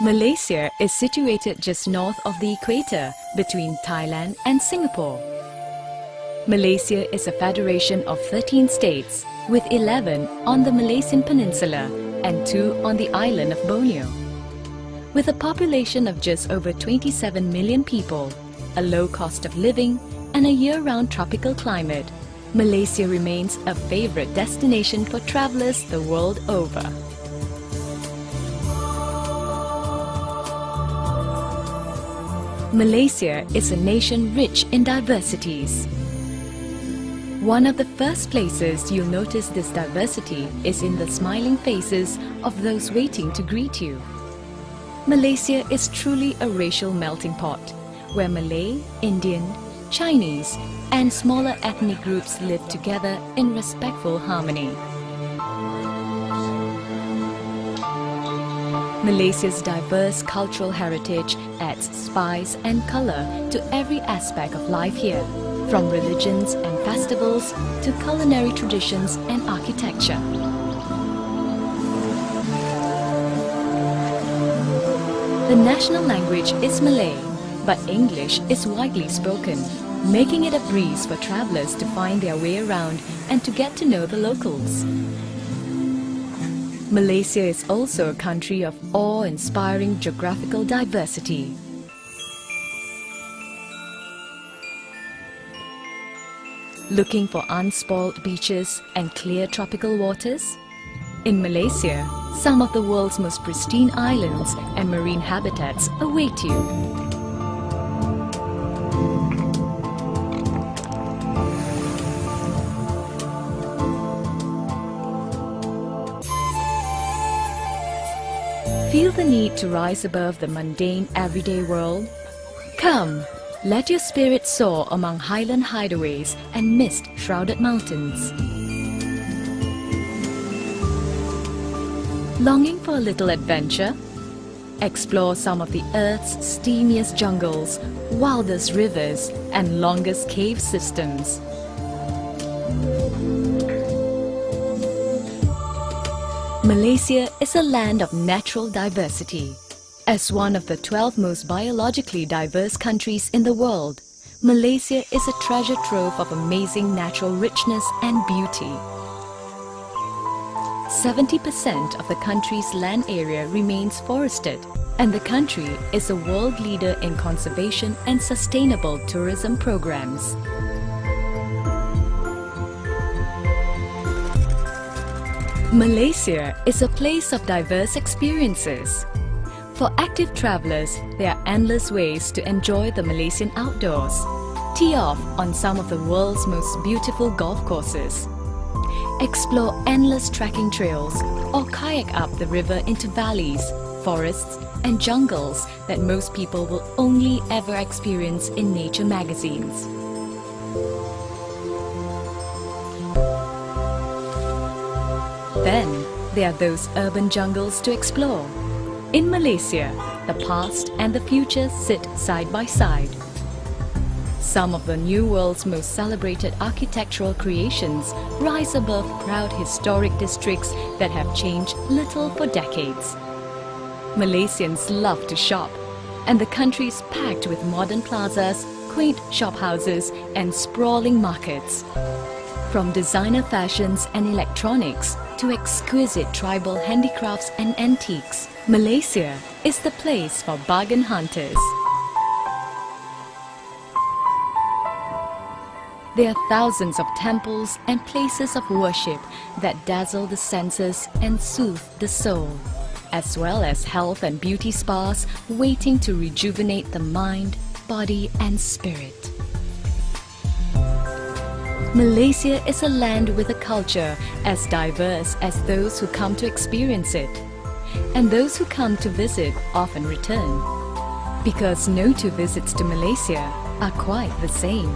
Malaysia is situated just north of the equator between Thailand and Singapore. Malaysia is a federation of 13 states with 11 on the Malaysian peninsula and 2 on the island of Borneo. With a population of just over 27 million people, a low cost of living and a year-round tropical climate, Malaysia remains a favorite destination for travelers the world over. Malaysia is a nation rich in diversities. One of the first places you'll notice this diversity is in the smiling faces of those waiting to greet you. Malaysia is truly a racial melting pot, where Malay, Indian, Chinese and smaller ethnic groups live together in respectful harmony. Malaysia's diverse cultural heritage adds spice and colour to every aspect of life here, from religions and festivals to culinary traditions and architecture. The national language is Malay, but English is widely spoken, making it a breeze for travellers to find their way around and to get to know the locals. Malaysia is also a country of awe-inspiring geographical diversity. Looking for unspoiled beaches and clear tropical waters? In Malaysia, some of the world's most pristine islands and marine habitats await you. Feel the need to rise above the mundane everyday world? Come, let your spirit soar among highland hideaways and mist-shrouded mountains. Longing for a little adventure? Explore some of the Earth's steamiest jungles, wildest rivers and longest cave systems. Malaysia is a land of natural diversity. As one of the 12 most biologically diverse countries in the world, Malaysia is a treasure trove of amazing natural richness and beauty. 70% of the country's land area remains forested, and the country is a world leader in conservation and sustainable tourism programs. Malaysia is a place of diverse experiences. For active travelers, there are endless ways to enjoy the Malaysian outdoors. Tee off on some of the world's most beautiful golf courses. Explore endless trekking trails or kayak up the river into valleys, forests and jungles that most people will only ever experience in nature magazines. Then, there are those urban jungles to explore. In Malaysia, the past and the future sit side by side. Some of the new world's most celebrated architectural creations rise above proud historic districts that have changed little for decades. Malaysians love to shop, and the country is packed with modern plazas, quaint shophouses and sprawling markets. From designer fashions and electronics to exquisite tribal handicrafts and antiques, Malaysia is the place for bargain hunters. There are thousands of temples and places of worship that dazzle the senses and soothe the soul, as well as health and beauty spas waiting to rejuvenate the mind, body and spirit. Malaysia is a land with a culture as diverse as those who come to experience it. And those who come to visit often return, because no two visits to Malaysia are quite the same.